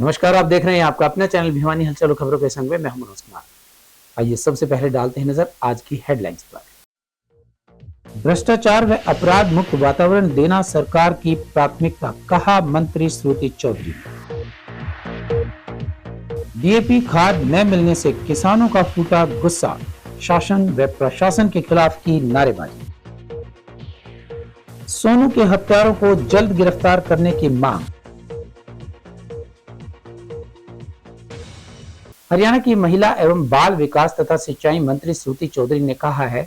नमस्कार, आप देख रहे हैं आपका अपना चैनल भिवानी हलचल और खबरों के संग में मैं हूं मनोज कुमार। आइए सबसे पहले डालते हैं नजर आज की हेडलाइंस पर। भ्रष्टाचार व अपराध मुक्त वातावरण देना सरकार की प्राथमिकता, कहा मंत्री श्रुति चौधरी। डीएपी खाद न मिलने से किसानों का फूटा गुस्सा, शासन व प्रशासन के खिलाफ की नारेबाजी। सोनू के हत्यारों को जल्द गिरफ्तार करने की मांग। हरियाणा की महिला एवं बाल विकास तथा सिंचाई मंत्री श्रुति चौधरी ने कहा है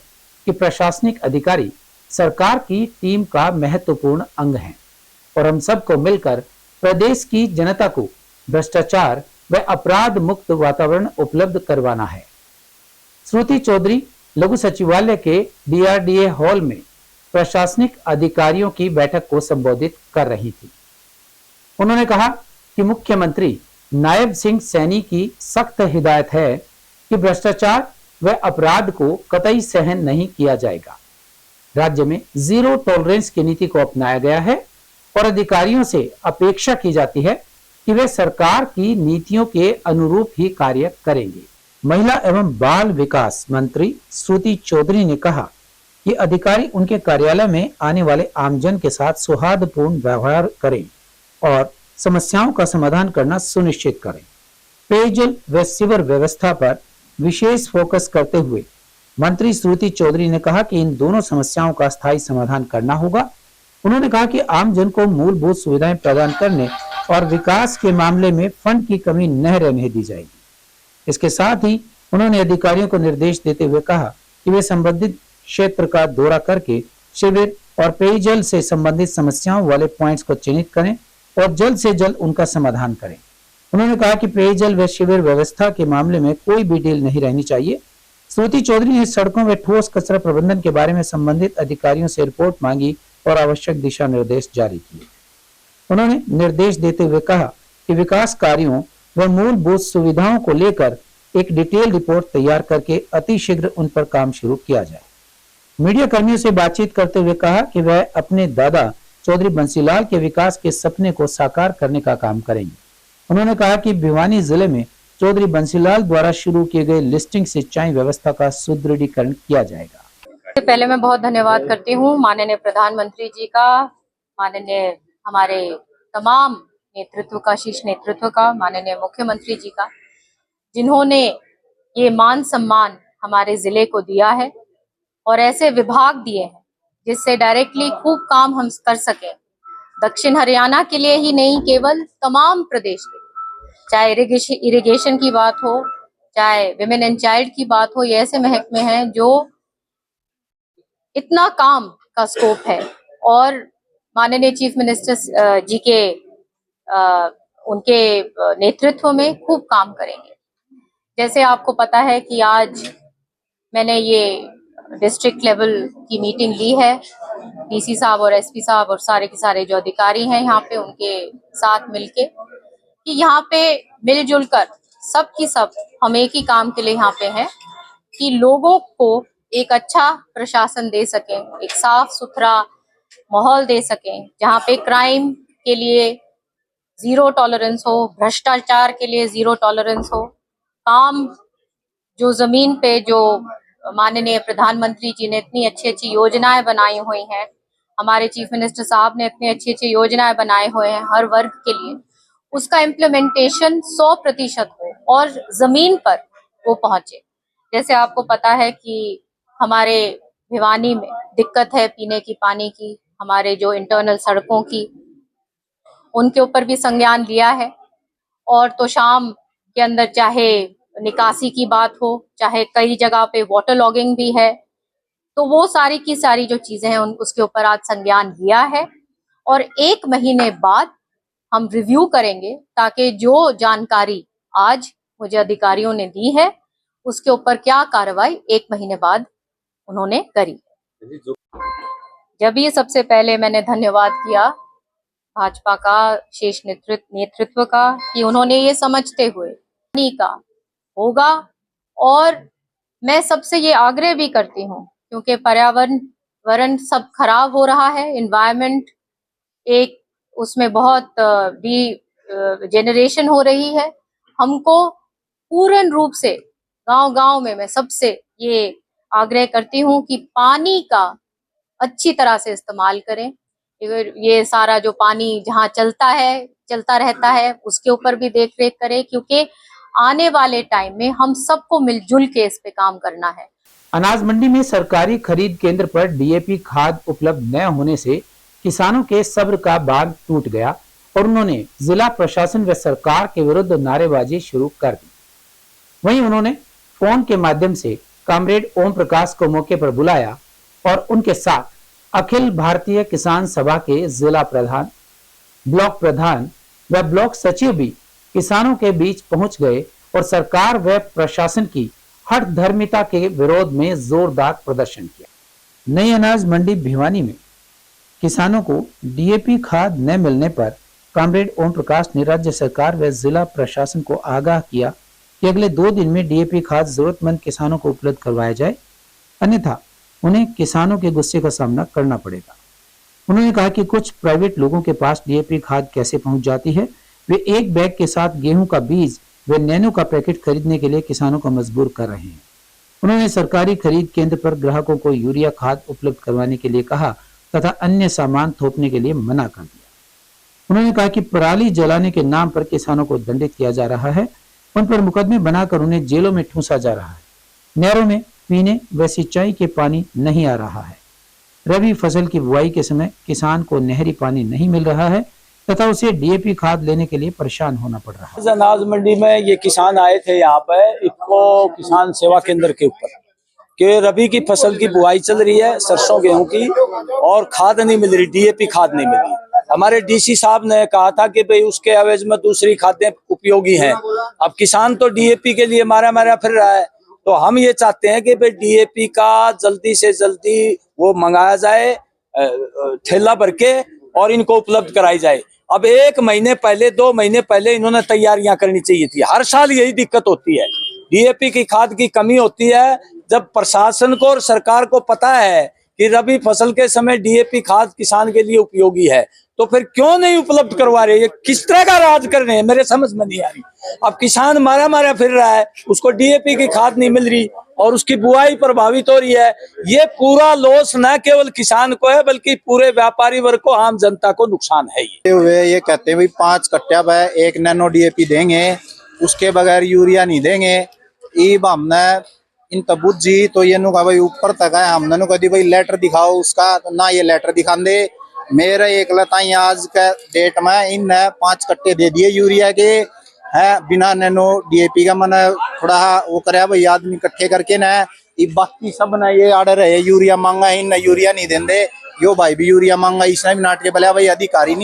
कि प्रशासनिक अधिकारी सरकार की टीम का महत्वपूर्ण अंग हैं और हम सबको मिलकर प्रदेश की जनता को भ्रष्टाचार व अपराध मुक्त वातावरण उपलब्ध करवाना है। श्रुति चौधरी लघु सचिवालय के डीआरडीए हॉल में प्रशासनिक अधिकारियों की बैठक को संबोधित कर रही थी। उन्होंने कहा कि मुख्यमंत्री नायब सिंह सैनी की सख्त हिदायत है कि भ्रष्टाचार व अपराध को कतई सहन नहीं किया जाएगा। राज्य में जीरो टॉलरेंस की नीति को अपनाया गया है और अधिकारियों से अपेक्षा की जाती है कि वे सरकार की नीतियों के अनुरूप ही कार्य करेंगे। महिला एवं बाल विकास मंत्री श्रुति चौधरी ने कहा कि अधिकारी उनके कार्यालय में आने वाले आमजन के साथ सौहार्दपूर्ण व्यवहार करें और समस्याओं का समाधान करना सुनिश्चित करें। पेयजल व सीवर व्यवस्था पर विशेष फोकस करते हुए मंत्री श्रुति चौधरी ने कहा कि इन दोनों समस्याओं का स्थायी समाधान करना होगा। उन्होंने कहा कि आमजन को मूलभूत सुविधाएं प्रदान करने और विकास के मामले में फंड की कमी न रहने दी जाएगी। इसके साथ ही उन्होंने अधिकारियों को निर्देश देते हुए कहा कि वे संबंधित क्षेत्र का दौरा करके शिविर और पेयजल से संबंधित समस्याओं वाले पॉइंट्स को चिन्हित करें और जल्द से जल्द उनका समाधान करें। उन्होंने कहा कि पेयजल व शिविर व्यवस्था के मामले में कोई भी ढील नहीं रहनी चाहिए। श्रुति चौधरी ने सड़कों व ठोस कचरा प्रबंधन के बारे में संबंधित अधिकारियों से रिपोर्ट मांगी और आवश्यक दिशा निर्देश जारी किए। उन्होंने निर्देश देते हुए कहा कि विकास कार्यों व मूलभूत सुविधाओं को लेकर एक डिटेल रिपोर्ट तैयार करके अतिशीघ्र उन पर काम शुरू किया जाए। मीडिया कर्मियों से बातचीत करते हुए कहा कि वह अपने दादा चौधरी बंसीलाल के विकास के सपने को साकार करने का काम करेंगे। उन्होंने कहा कि भिवानी जिले में चौधरी बंसीलाल द्वारा शुरू किए गए लिस्टिंग सिंचाई व्यवस्था का सुदृढ़ीकरण किया जाएगा। पहले मैं बहुत धन्यवाद करती हूँ माननीय प्रधानमंत्री जी का, माननीय हमारे तमाम नेतृत्व का, शीर्ष नेतृत्व का, माननीय मुख्यमंत्री जी का, जिन्होंने ये मान सम्मान हमारे जिले को दिया है और ऐसे विभाग दिए हैं जिससे डायरेक्टली खूब काम हम कर सके। दक्षिण हरियाणा के लिए ही नहीं, केवल तमाम प्रदेश के, चाहे इरिगेशन की बात हो, चाहे विमेन एंड चाइल्ड की बात हो, ये ऐसे महकमे हैं जो इतना काम का स्कोप है और माननीय चीफ मिनिस्टर जी के उनके नेतृत्व में खूब काम करेंगे। जैसे आपको पता है कि आज मैंने ये डिस्ट्रिक्ट लेवल की मीटिंग ली है, डीसी साहब और एसपी साहब और सारे के सारे जो अधिकारी हैं यहाँ पे, उनके साथ मिलके, कि यहाँ पे मिलजुल कर सब की सब हम एक ही काम के लिए यहाँ पे हैं कि लोगों को एक अच्छा प्रशासन दे सकें, एक साफ सुथरा माहौल दे सकें, जहाँ पे क्राइम के लिए जीरो टॉलरेंस हो, भ्रष्टाचार के लिए जीरो टॉलरेंस हो, काम जो जमीन पे जो माननीय प्रधानमंत्री जी ने इतनी अच्छी अच्छी योजनाएं बनाई हुई हैं, हमारे चीफ मिनिस्टर साहब ने इतनी अच्छी अच्छी योजनाएं बनाए हुए हैं हर वर्ग के लिए, उसका इम्प्लीमेंटेशन 100% हो और जमीन पर वो पहुंचे। जैसे आपको पता है कि हमारे भिवानी में दिक्कत है पीने की पानी की, हमारे जो इंटरनल सड़कों की, उनके ऊपर भी संज्ञान लिया है। और तो शाम के अंदर चाहे निकासी की बात हो, चाहे कई जगह पे वाटर लॉगिंग भी है, तो वो सारी की सारी जो चीजें हैं उसके ऊपर आज संज्ञान लिया है और 1 महीने बाद हम रिव्यू करेंगे ताकि जो जानकारी आज मुझे अधिकारियों ने दी है उसके ऊपर क्या कार्रवाई 1 महीने बाद उन्होंने करी। जब ये सबसे पहले मैंने धन्यवाद किया भाजपा का शीर्ष नेतृत्व का कि उन्होंने ये समझते हुए का होगा, और मैं सबसे ये आग्रह भी करती हूँ क्योंकि पर्यावरण सब खराब हो रहा है, एनवायरनमेंट एक उसमें बहुत जेनरेशन हो रही है, हमको पूर्ण रूप से गांव-गांव में मैं सबसे ये आग्रह करती हूँ कि पानी का अच्छी तरह से इस्तेमाल करें। ये सारा जो पानी जहाँ चलता रहता है, उसके ऊपर भी देख रेख करें, क्योंकि आने वाले टाइम में हम सबको मिलजुल के इस पे काम करना है। अनाज मंडी में सरकारी खरीद केंद्र पर डीएपी खाद उपलब्ध न होने से किसानों के सब्र का बांध टूट गया और उन्होंने जिला प्रशासन व सरकार के विरुद्ध नारेबाजी शुरू कर दी। वहीं उन्होंने फोन के माध्यम से कॉमरेड ओम प्रकाश को मौके पर बुलाया और उनके साथ अखिल भारतीय किसान सभा के जिला प्रधान, ब्लॉक प्रधान व ब्लॉक सचिव भी किसानों के बीच पहुंच गए और सरकार व प्रशासन की हठ धर्मिता के विरोध में जोरदार प्रदर्शन किया। नई अनाज मंडी भिवानी में किसानों को डीएपी खाद न मिलने पर कॉमरेड ओम प्रकाश ने राज्य सरकार व जिला प्रशासन को आगाह किया कि अगले 2 दिन में डीएपी खाद जरूरतमंद किसानों को उपलब्ध करवाया जाए, अन्यथा उन्हें किसानों के गुस्से का सामना करना पड़ेगा। उन्होंने कहा कि कुछ प्राइवेट लोगों के पास डीएपी खाद कैसे पहुंच जाती है, वे एक बैग के साथ गेहूं का बीज व नैनो का पैकेट खरीदने के लिए किसानों को मजबूर कर रहे हैं। उन्होंने सरकारी खरीद केंद्र पर ग्राहकों को यूरिया खाद उपलब्ध करवाने के लिए कहा तथा अन्य सामान थोपने के लिए मना कर दिया। उन्होंने कहा कि पराली जलाने के नाम पर किसानों को दंडित किया जा रहा है, उन पर मुकदमे बनाकर उन्हें जेलों में ठूंसा जा रहा है। नहरों में पीने व सिंचाई के पानी नहीं आ रहा है। रबी फसल की बुआई के समय किसान को नहरी पानी नहीं मिल रहा है तथा उसे डीएपी खाद लेने के लिए परेशान होना पड़ रहा है। अनाज मंडी में ये किसान आए थे यहाँ पे इको किसान सेवा केंद्र के ऊपर कि रबी की फसल की बुआई चल रही है, सरसों गेहूं की, और खाद नहीं मिल रही, डीएपी खाद नहीं मिल रही। हमारे डीसी साहब ने कहा था कि भाई उसके एवज में दूसरी खादें उपयोगी हैं। अब किसान तो डीएपी के लिए मारा मारा फिर रहा है, तो हम ये चाहते हैं कि भाई डीएपी का जल्दी से जल्दी वो मंगाया जाए, ठेला भर के, और इनको उपलब्ध कराई जाए। अब 1 महीने पहले 2 महीने पहले इन्होंने तैयारियां करनी चाहिए थी। हर साल यही दिक्कत होती है, डीएपी की खाद की कमी होती है। जब प्रशासन को और सरकार को पता है कि रबी फसल के समय डीएपी खाद किसान के लिए उपयोगी है, तो फिर क्यों नहीं उपलब्ध करवा रहे? ये किस तरह का राज कर रहे हैं, मेरे समझ में नहीं आ रही। अब किसान मारा मारा फिर रहा है, उसको डीएपी की खाद नहीं मिल रही और उसकी बुआई प्रभावित हो रही है। ये पूरा लॉस न केवल किसान को है बल्कि पूरे व्यापारी वर्ग को, आम जनता को नुकसान है। ये कहते हैं 5 कट्टा है, 1 नैनो डीएपी देंगे, उसके बगैर यूरिया नहीं देंगे। ईब हमने इन बुझी तो ये नु भाई ऊपर तक है, हमने नु कभी भाई लेटर दिखाओ उसका, तो ना ये लेटर दिखा दे। मेरे एक लताई आज के डेट में इन 5 कट्टे दे दिए यूरिया के है बिना नैनो डीएपी का। मैंने थोड़ा वो करे भाई आदमी इकट्ठे करके ना, बाकी सब ना ये आर्डर है यूरिया मांगा है, इन यूरिया नहीं देंगे। यो भाई भी यूरिया मांगा, इसने भी नाट के बोला भाई अधिकारी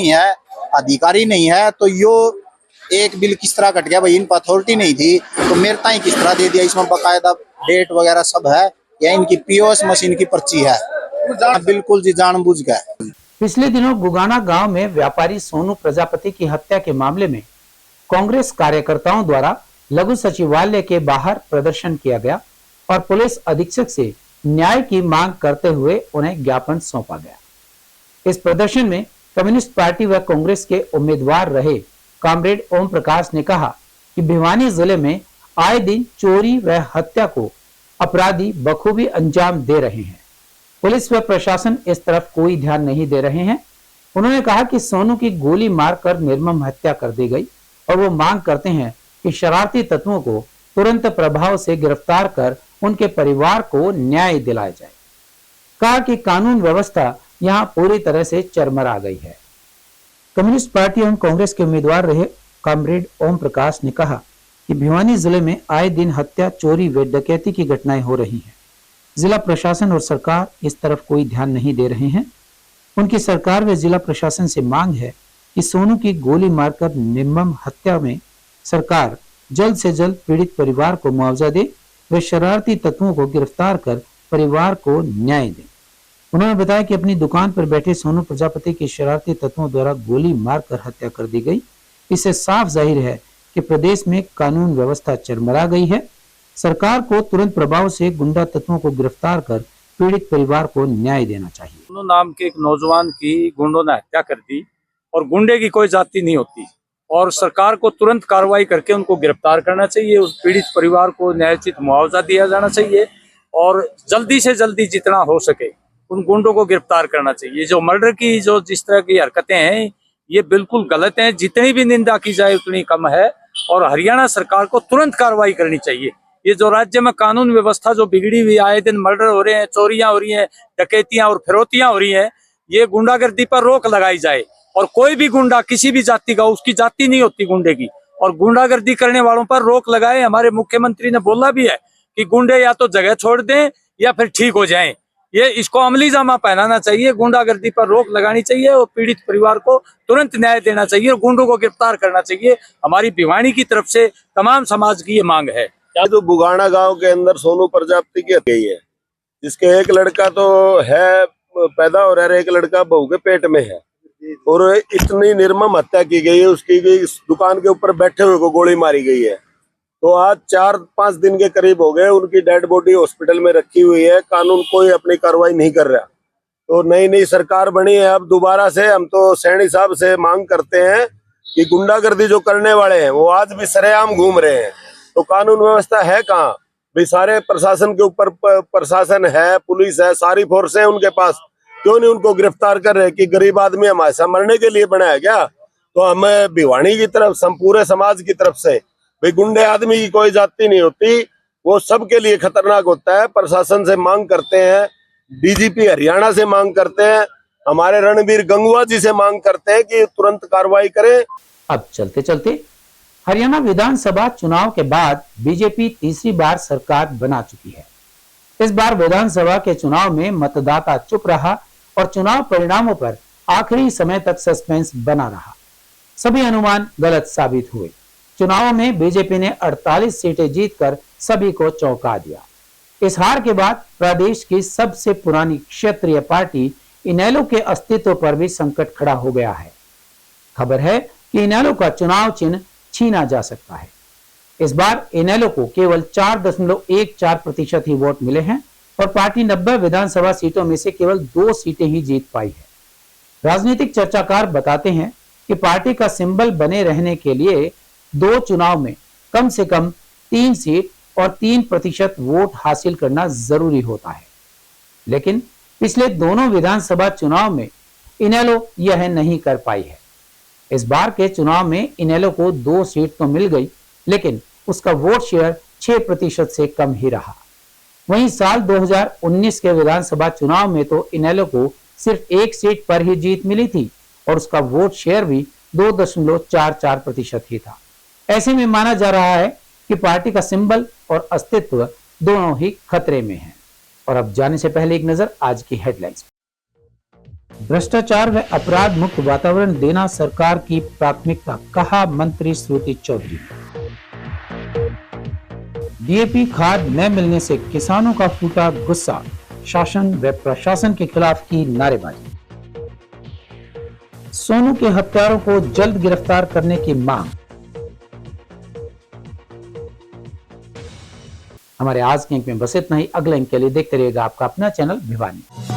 नहीं है तो यो एक बिल किस तरह कट गया भाई, इन पर अथॉरिटी नहीं थी तो मेरे ताई किस तरह दे दिया। इसमें बकायदा डेट वगैरह सब है, या इनकी पीओएस मशीन की पर्ची है। बिल्कुल जी जानबूझ गए। पिछले दिनों गुगाना गांव में व्यापारी सोनू प्रजापति की हत्या के मामले में कांग्रेस कार्यकर्ताओं द्वारा लघु सचिवालय के बाहर प्रदर्शन किया गया और पुलिस अधीक्षक से न्याय की मांग करते हुए उन्हें ज्ञापन सौंपा गया। इस प्रदर्शन में कम्युनिस्ट पार्टी व कांग्रेस के उम्मीदवार रहे कॉमरेड ओम प्रकाश ने कहा कि भिवानी जिले में आए दिन चोरी व हत्या को अपराधी बखूबी अंजाम दे रहे हैं। पुलिस व प्रशासन इस तरफ कोई ध्यान नहीं दे रहे हैं। उन्होंने कहा कि सोनू की गोली मारकर निर्मम हत्या कर दी गई और वो मांग करते हैं कि शरारती तत्वों को तुरंत प्रभाव से गिरफ्तार कर उनके परिवार को न्याय दिलाया जाए। कहा कि कानून व्यवस्था यहाँ पूरी तरह से चरमरा गई है। कम्युनिस्ट पार्टी एवं कांग्रेस के उम्मीदवार रहे कॉमरेड ओम प्रकाश ने कहा कि भिवानी जिले में आए दिन हत्या, चोरी व डकैती की घटनाएं हो रही हैं। जिला प्रशासन और सरकार इस तरफ कोई ध्यान नहीं दे रहे हैं। उनकी सरकार व जिला प्रशासन से मांग है कि सोनू की गोली मारकर निर्मम हत्या में सरकार जल्द से जल्द पीड़ित परिवार को मुआवजा दे व शरारती तत्वों को गिरफ्तार कर परिवार को न्याय दे। उन्होंने बताया कि अपनी दुकान पर बैठे सोनू प्रजापति की शरारती तत्वों द्वारा गोली मारकर हत्या कर दी गई। इससे साफ जाहिर है कि प्रदेश में कानून व्यवस्था चरमरा गई है। सरकार को तुरंत प्रभाव से गुंडा तत्वों को गिरफ्तार कर पीड़ित परिवार को न्याय देना चाहिए। सोनू नाम के एक नौजवान की गुंडों ने हत्या कर दी और गुंडे की कोई जाति नहीं होती। और सरकार को तुरंत कार्रवाई करके उनको गिरफ्तार करना चाहिए। उस पीड़ित परिवार को न्यायोचित मुआवजा दिया जाना चाहिए और जल्दी से जल्दी जितना हो सके उन गुंडों को गिरफ्तार करना चाहिए। जो मर्डर की जो जिस तरह की हरकतें हैं ये बिल्कुल गलत हैं, जितनी भी निंदा की जाए उतनी कम है और हरियाणा सरकार को तुरंत कार्रवाई करनी चाहिए। ये जो राज्य में कानून व्यवस्था जो बिगड़ी हुई, आए दिन मर्डर हो रहे हैं, चोरियां हो रही हैं, डकैतियां और फिरौतियां हो रही हैं, ये गुंडागर्दी पर रोक लगाई जाए। और कोई भी गुंडा किसी भी जाति का, उसकी जाति नहीं होती गुंडे की, और गुंडागर्दी करने वालों पर रोक लगाए। हमारे मुख्यमंत्री ने बोला भी है कि गुंडे या तो जगह छोड़ दें या फिर ठीक हो जाएं। ये इसको अमली जामा पहनाना चाहिए, गुंडागर्दी पर रोक लगानी चाहिए और पीड़ित परिवार को तुरंत न्याय देना चाहिए और गुंडों को गिरफ्तार करना चाहिए। हमारी भिवानी की तरफ से तमाम समाज की ये मांग है। तो बुगाना गांव के अंदर सोनू प्रजापति की गई है, जिसके एक लड़का तो है पैदा हो रहा है, एक लड़का बहू के पेट में है और इतनी निर्मम हत्या की गई है उसकी। दुकान के ऊपर बैठे हुए को गोली मारी गई है। तो आज 4-5 दिन के करीब हो गए, उनकी डेड बॉडी हॉस्पिटल में रखी हुई है। कानून कोई अपनी कार्रवाई नहीं कर रहा। तो नई सरकार बनी है, अब दोबारा से हम तो सैनी साहब से मांग करते हैं कि गुंडागर्दी जो करने वाले हैं वो आज भी सरेआम घूम रहे हैं। तो कानून व्यवस्था है कहाँ भाई? सारे प्रशासन के ऊपर प्रशासन है, पुलिस है, सारी फोर्स है उनके पास, क्यों नहीं उनको गिरफ्तार कर रहे? कि गरीब आदमी हमारे साथ मरने के लिए बनाया गया? तो हमें भिवानी की तरफ, पूरे समाज की तरफ से भाई, गुंडे आदमी की कोई जाति नहीं होती, वो सबके लिए खतरनाक होता है। प्रशासन से मांग करते हैं, डीजीपी हरियाणा से मांग करते हैं, हमारे रणबीर गंगवा जी से मांग करते हैं कि तुरंत कार्रवाई करें। अब चलते चलते हरियाणा विधानसभा चुनाव के बाद बीजेपी तीसरी बार सरकार बना चुकी है। इस बार विधानसभा के चुनाव में मतदाता चुप रहा और चुनाव परिणामों पर आखिरी समय तक सस्पेंस बना रहा। सभी अनुमान गलत साबित हुए। चुनावों में बीजेपी ने 48 सीटें जीतकर सभी को चौंका दिया। इस हार के बाद प्रदेश की सबसे पुरानी क्षेत्रीय पार्टी इनेलो के अस्तित्व पर भी संकट खड़ा हो गया है। खबर है कि इनेलो का चुनाव चिन्ह छीना जा सकता है। इस बार इनेलो को केवल 4.14% ही वोट मिले हैं और पार्टी 90 विधानसभा सीटों में से केवल 2 सीटें ही जीत पाई है। राजनीतिक चर्चाकार बताते हैं कि पार्टी का सिंबल बने रहने के लिए 2 चुनाव में कम से कम 3 सीट और 3% वोट हासिल करना जरूरी होता है। लेकिन पिछले दोनों विधानसभा चुनाव में इनेलो यह नहीं कर पाई है। इस बार के चुनाव में इनेलो को 2 सीट तो मिल गई, लेकिन उसका वोट शेयर 6% से कम ही रहा। वहीं साल 2019 के विधानसभा चुनाव में तो इनेलो को सिर्फ 1 सीट पर ही जीत मिली थी और उसका वोट शेयर भी 2.44% ही था। ऐसे में माना जा रहा है कि पार्टी का सिंबल और अस्तित्व दोनों ही खतरे में हैं। और अब जाने से पहले एक नजर आज की हेडलाइंस। भ्रष्टाचार व अपराध मुक्त वातावरण देना सरकार की प्राथमिकता, कहा मंत्री श्रुति चौधरी। डीएपी खाद न मिलने से किसानों का फूटा गुस्सा, शासन व प्रशासन के खिलाफ की नारेबाजी। सोनू के हत्यारों को जल्द गिरफ्तार करने की मांग। हमारे आज के अंक में बस इतना ही। अगले अंक के लिए देखते रहिएगा आपका अपना चैनल भिवानी।